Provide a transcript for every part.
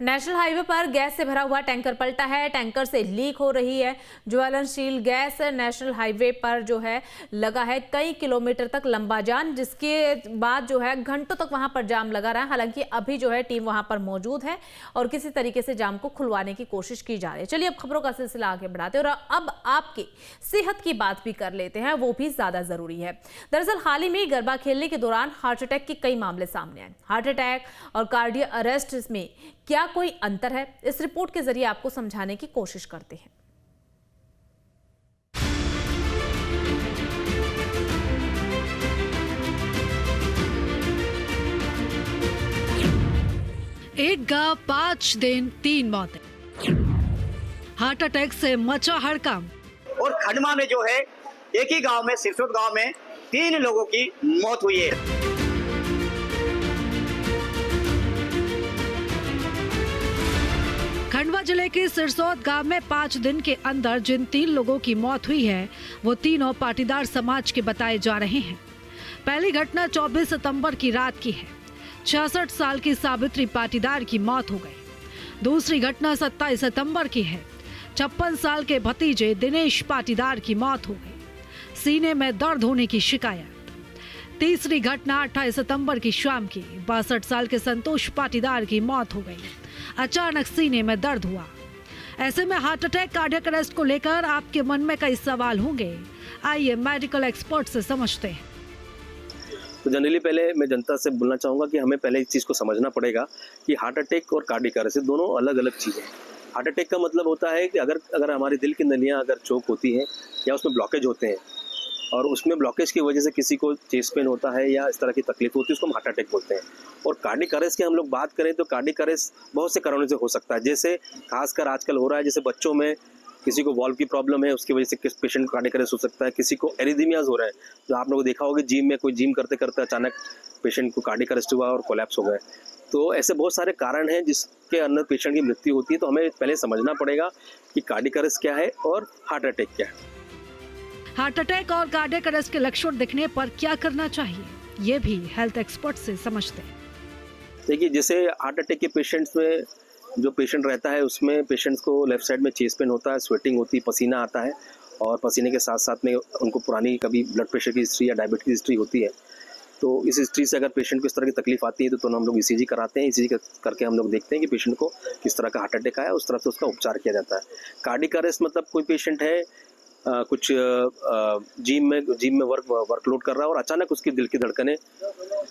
National highway पर gas से भरा हुआ टैंकर पलटा है। टैंकर से लीक हो रही है ज्वलनशील गैस। नेशनल हाईवे पर जो है लगा है कई किलोमीटर तक लंबा जाम, जिसके बाद जो है घंटों तक वहां पर जाम लगा रहा है। हालांकि अभी जो है टीम वहां पर मौजूद है और किसी तरीके से जाम को खुलवाने की कोशिश की जा रही है। चलिए अब खबरों का सिलसिला आगे बढ़ाते हैं और अब आपकी सेहत की बात भी कर लेते हैं, वो भी ज्यादा जरूरी है। दरअसल हाल ही में गरबा खेलने के दौरान हार्ट अटैक के कई मामले सामने आए। हार्ट अटैक और कार्डियक अरेस्ट में क्या कोई अंतर है? इस रिपोर्ट के जरिए आपको समझाने की कोशिश करते हैं। एक गांव 5 दिन 3 मौतें, हार्ट अटैक से मचा हड़कंप। और खंडवा में जो है एक ही गांव में, सिरसोद गांव में 3 लोगों की मौत हुई है। खंडवा जिले के सिरसौद गांव में 5 दिन के अंदर जिन 3 लोगों की मौत हुई है वो तीनों पाटीदार समाज के बताए जा रहे हैं। पहली घटना 24 सितंबर की रात की है। 66 साल की सावित्री पाटीदार की मौत हो गई। दूसरी घटना 27 सितंबर की है। 56 साल के भतीजे दिनेश पाटीदार की मौत हो गई, सीने में दर्द होने की शिकायत। तीसरी घटना 28 सितंबर की शाम की 62 साल के संतोष पाटीदार की मौत हो गई, अचानक सीने में दर्द हुआ। ऐसे में हार्ट अटैक, कार्डियक अरेस्ट को लेकर आपके मन में कई सवाल होंगे। आइए मेडिकल एक्सपर्ट से समझते हैं। तो जनरली पहले मैं जनता से बोलना चाहूँगा कि हमें पहले इस चीज़ को समझना पड़ेगा कि हार्ट अटैक और कार्डियक अरेस्ट दोनों अलग अलग चीज़ें हैं। हार्ट अटैक का मतलब होता है कि अगर हमारी दिल की नलियाँ अगर चोक होती हैं या उसमें ब्लॉकेज होते हैं और उसमें ब्लॉकेज की वजह से किसी को चेस्ट पेन होता है या इस तरह की तकलीफ होती है, उसको हम हार्ट अटैक बोलते हैं। और कार्डियक अरेस्ट की हम लोग बात करें तो कार्डियक अरेस्ट बहुत से कारणों से हो सकता है। जैसे खासकर आजकल हो रहा है, जैसे बच्चों में किसी को वॉल्व की प्रॉब्लम है, उसकी वजह से किस पेशेंट को कार्डियक अरेस्ट हो सकता है। किसी को एरिथमियाज हो रहा है, जो आप लोगों को देखा होगा जिम में कोई जिम करते करते अचानक पेशेंट को कार्डियक अरेस्ट हुआ और कोलैप्स हो गए। तो ऐसे बहुत सारे कारण हैं जिसके अंदर पेशेंट की मृत्यु होती है। तो हमें पहले समझना पड़ेगा कि कार्डियक अरेस्ट क्या है और हार्ट अटैक क्या है। हार्ट अटैक और कार्डियक अरेस्ट के लक्षण दिखने पर क्या करना चाहिए, ये भी हेल्थ एक्सपर्ट से समझते हैं। देखिए, जैसे हार्ट अटैक के पेशेंट्स में जो पेशेंट रहता है उसमें पेशेंट्स को लेफ्ट साइड में चेस्ट पेन होता है, स्वेटिंग होती है, पसीना आता है और पसीने के साथ साथ में उनको पुरानी कभी ब्लड प्रेशर की हिस्ट्री या डायबिटीज की हिस्ट्री होती है। तो इस हिस्ट्री से अगर पेशेंट को इस तरह की तकलीफ आती है तो हम लोग ईसीजी कराते हैं। ईसीजी करके हम लोग देखते हैं कि पेशेंट को किस तरह का हार्ट अटैक आया, उस तरह से उसका उपचार किया जाता है। कार्डियक अरेस्ट मतलब कोई पेशेंट है कुछ जिम में वर्कलोड कर रहा है और अचानक उसकी दिल की धड़कनें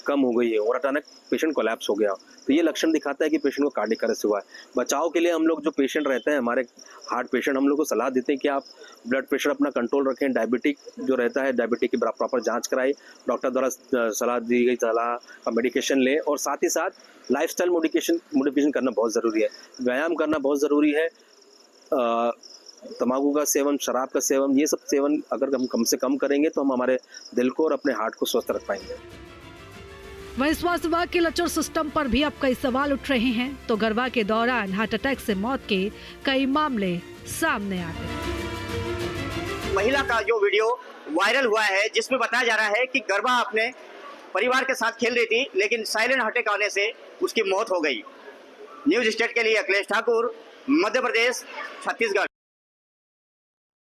कम हो गई है और अचानक पेशेंट कोलैप्स हो गया, तो ये लक्षण दिखाता है कि पेशेंट को कार्डियक अरेस्ट हुआ है। बचाव के लिए हम लोग जो पेशेंट रहते हैं, हमारे हार्ट पेशेंट, हम लोग को सलाह देते हैं कि आप ब्लड प्रेशर अपना कंट्रोल रखें। डायबिटिक जो रहता है, डायबिटिक की प्रॉपर जांच कराएं, डॉक्टर द्वारा सलाह दी गई सलाह का मेडिकेशन लें और साथ ही साथ लाइफस्टाइल मॉडिफिकेशन करना बहुत ज़रूरी है। व्यायाम करना बहुत ज़रूरी है। तंबाकू का सेवन, शराब का सेवन, ये सब सेवन अगर हम कम से कम करेंगे तो हम हमारे दिल को और अपने हार्ट को स्वस्थ रख पाएंगे। वहीं स्वास्थ्य विभाग के लचर सिस्टम पर भी अब कई सवाल उठ रहे हैं। तो गरबा के दौरान हार्ट अटैक से मौत के कई मामले सामने आ गए। महिला का जो वीडियो वायरल हुआ है जिसमें बताया जा रहा है कि गरबा अपने परिवार के साथ खेल रही थी, लेकिन साइलेंट हार्ट अटैक आने से उसकी मौत हो गई। न्यूज स्टेट के लिए अखिलेश ठाकुर, मध्य प्रदेश, छत्तीसगढ़।